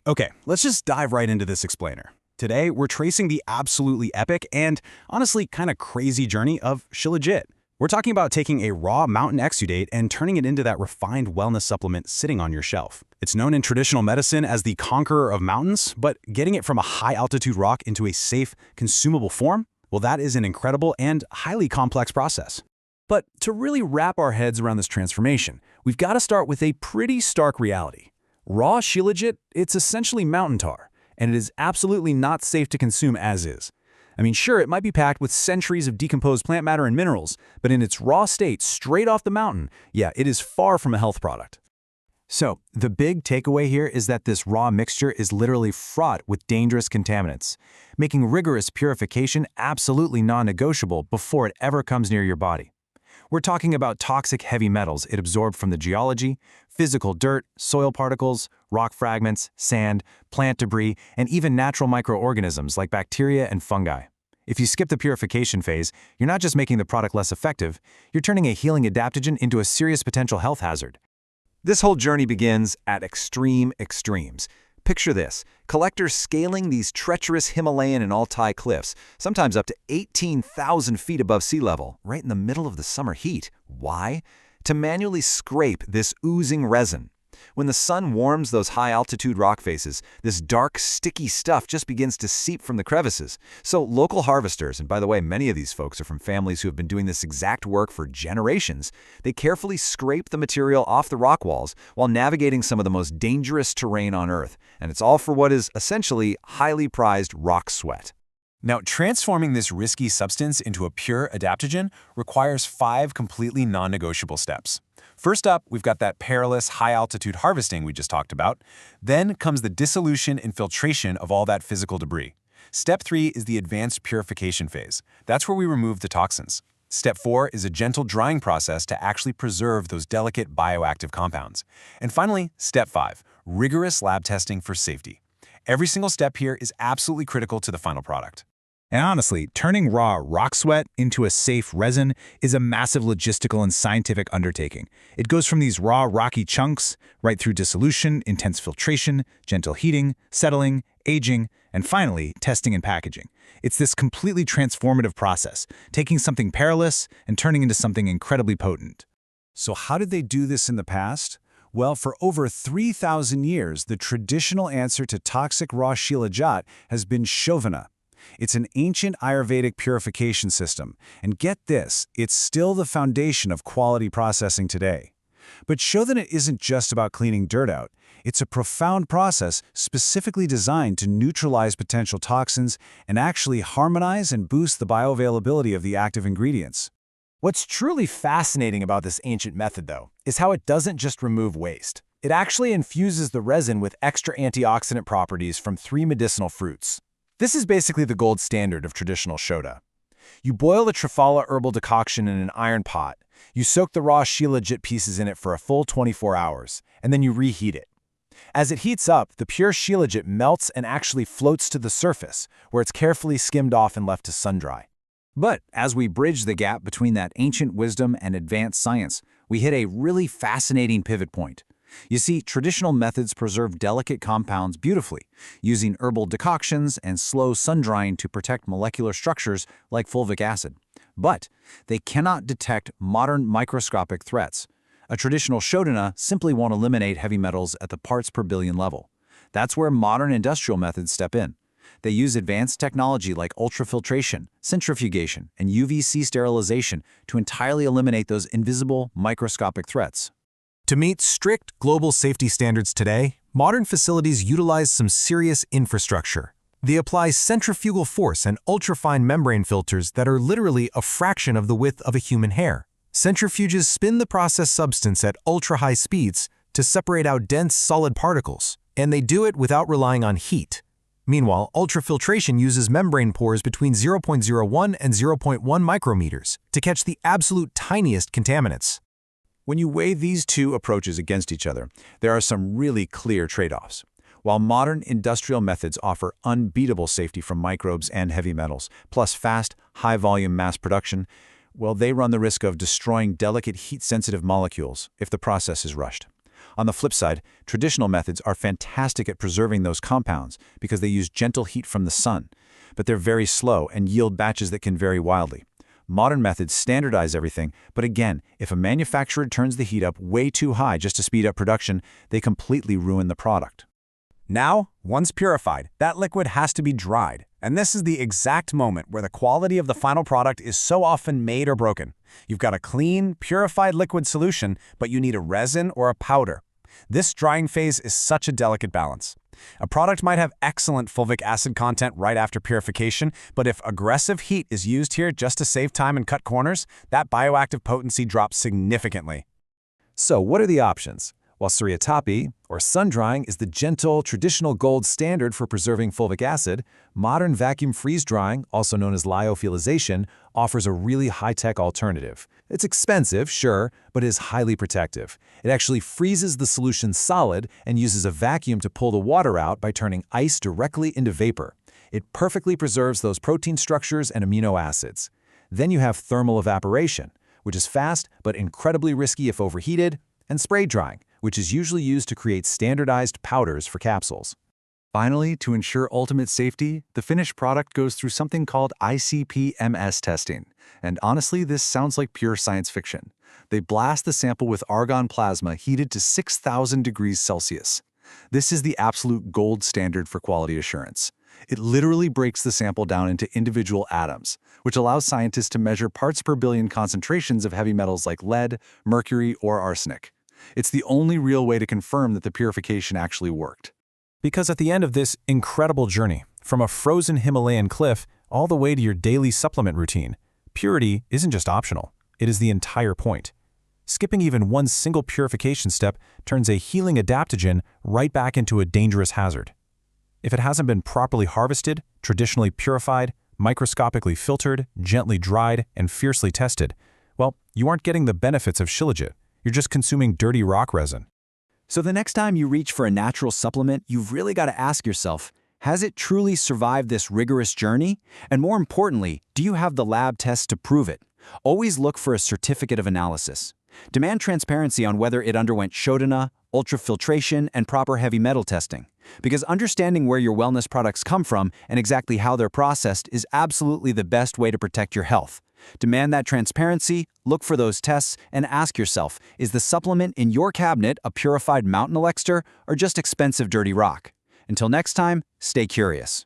Okay, let's just dive right into this explainer. Today, we're tracing the absolutely epic and, honestly, kind of crazy journey of Shilajit. We're talking about taking a raw mountain exudate and turning it into that refined wellness supplement sitting on your shelf. It's known in traditional medicine as the conqueror of mountains, but getting it from a high-altitude rock into a safe, consumable form, well, that is an incredible and highly complex process. But to really wrap our heads around this transformation, we've got to start with a pretty stark reality. Raw Shilajit, it's essentially mountain tar, and it is absolutely not safe to consume as is. I mean, sure, it might be packed with centuries of decomposed plant matter and minerals, but in its raw state, straight off the mountain, yeah, it is far from a health product. So, the big takeaway here is that this raw mixture is literally fraught with dangerous contaminants, making rigorous purification absolutely non-negotiable before it ever comes near your body. We're talking about toxic heavy metals it absorbed from the geology, physical dirt, soil particles, rock fragments, sand, plant debris, and even natural microorganisms like bacteria and fungi. If you skip the purification phase, you're not just making the product less effective, you're turning a healing adaptogen into a serious potential health hazard. This whole journey begins at extreme extremes. Picture this, collectors scaling these treacherous Himalayan and Altai cliffs, sometimes up to 18,000 feet above sea level, right in the middle of the summer heat. Why? To manually scrape this oozing resin. When the sun warms those high-altitude rock faces, this dark, sticky stuff just begins to seep from the crevices. So local harvesters, and by the way, many of these folks are from families who have been doing this exact work for generations, they carefully scrape the material off the rock walls while navigating some of the most dangerous terrain on Earth. And it's all for what is essentially highly prized rock sweat. Now, transforming this risky substance into a pure adaptogen requires 5 completely non-negotiable steps. First up, we've got that perilous high-altitude harvesting we just talked about. Then comes the dissolution and filtration of all that physical debris. Step 3 is the advanced purification phase. That's where we remove the toxins. Step 4 is a gentle drying process to actually preserve those delicate bioactive compounds. And finally, Step 5, rigorous lab testing for safety. Every single step here is absolutely critical to the final product. And honestly, turning raw rock sweat into a safe resin is a massive logistical and scientific undertaking. It goes from these raw rocky chunks right through dissolution, intense filtration, gentle heating, settling, aging, and finally, testing and packaging. It's this completely transformative process, taking something perilous and turning into something incredibly potent. So how did they do this in the past? Well, for over 3,000 years, the traditional answer to toxic raw Shilajit has been Chauvena. It's an ancient Ayurvedic purification system, and get this, it's still the foundation of quality processing today. But Shodhana isn't just about cleaning dirt out. It's a profound process specifically designed to neutralize potential toxins and actually harmonize and boost the bioavailability of the active ingredients. What's truly fascinating about this ancient method, though, is how it doesn't just remove waste. It actually infuses the resin with extra antioxidant properties from 3 medicinal fruits. This is basically the gold standard of traditional Shodhana. You boil the Triphala herbal decoction in an iron pot, you soak the raw Shilajit pieces in it for a full 24 hours, and then you reheat it. As it heats up, the pure Shilajit melts and actually floats to the surface, where it's carefully skimmed off and left to sun-dry. But as we bridge the gap between that ancient wisdom and advanced science, we hit a really fascinating pivot point. You see, traditional methods preserve delicate compounds beautifully, using herbal decoctions and slow sun-drying to protect molecular structures like fulvic acid. But they cannot detect modern microscopic threats. A traditional Shodhana simply won't eliminate heavy metals at the parts per billion level. That's where modern industrial methods step in. They use advanced technology like ultrafiltration, centrifugation, and UVC sterilization to entirely eliminate those invisible microscopic threats. To meet strict global safety standards today, modern facilities utilize some serious infrastructure. They apply centrifugal force and ultrafine membrane filters that are literally a fraction of the width of a human hair. Centrifuges spin the processed substance at ultra-high speeds to separate out dense solid particles, and they do it without relying on heat. Meanwhile, ultrafiltration uses membrane pores between 0.01 and 0.1 micrometers to catch the absolute tiniest contaminants. When you weigh these two approaches against each other, there are some really clear trade-offs. While modern industrial methods offer unbeatable safety from microbes and heavy metals, plus fast, high-volume mass production, well, they run the risk of destroying delicate heat-sensitive molecules if the process is rushed. On the flip side, traditional methods are fantastic at preserving those compounds because they use gentle heat from the sun, but they're very slow and yield batches that can vary wildly. Modern methods standardize everything, but again, if a manufacturer turns the heat up way too high just to speed up production, they completely ruin the product. Now, once purified, that liquid has to be dried. And this is the exact moment where the quality of the final product is so often made or broken. You've got a clean, purified liquid solution, but you need a resin or a powder. This drying phase is such a delicate balance. A product might have excellent fulvic acid content right after purification, but if aggressive heat is used here just to save time and cut corners, that bioactive potency drops significantly. So what are the options? While Suryatapi, or sun drying, is the gentle, traditional gold standard for preserving fulvic acid, modern vacuum freeze drying, also known as lyophilization, offers a really high-tech alternative. It's expensive, sure, but is highly protective. It actually freezes the solution solid and uses a vacuum to pull the water out by turning ice directly into vapor. It perfectly preserves those protein structures and amino acids. Then you have thermal evaporation, which is fast but incredibly risky if overheated, and spray drying, which is usually used to create standardized powders for capsules. Finally, to ensure ultimate safety, the finished product goes through something called ICP-MS testing. And honestly, this sounds like pure science fiction. They blast the sample with argon plasma heated to 6,000 degrees Celsius. This is the absolute gold standard for quality assurance. It literally breaks the sample down into individual atoms, which allows scientists to measure parts per billion concentrations of heavy metals like lead, mercury, or arsenic. It's the only real way to confirm that the purification actually worked. Because at the end of this incredible journey, from a frozen Himalayan cliff all the way to your daily supplement routine, purity isn't just optional, it is the entire point. Skipping even one single purification step turns a healing adaptogen right back into a dangerous hazard. If it hasn't been properly harvested, traditionally purified, microscopically filtered, gently dried, and fiercely tested, well, you aren't getting the benefits of Shilajit. You're just consuming dirty rock resin. So the next time you reach for a natural supplement, you've really got to ask yourself, has it truly survived this rigorous journey? And more importantly, do you have the lab tests to prove it? Always look for a certificate of analysis. Demand transparency on whether it underwent Shodhana, ultrafiltration, and proper heavy metal testing. Because understanding where your wellness products come from and exactly how they're processed is absolutely the best way to protect your health. Demand that transparency, look for those tests, and ask yourself, is the supplement in your cabinet a purified mountain elixir or just expensive dirty rock? Until next time, stay curious.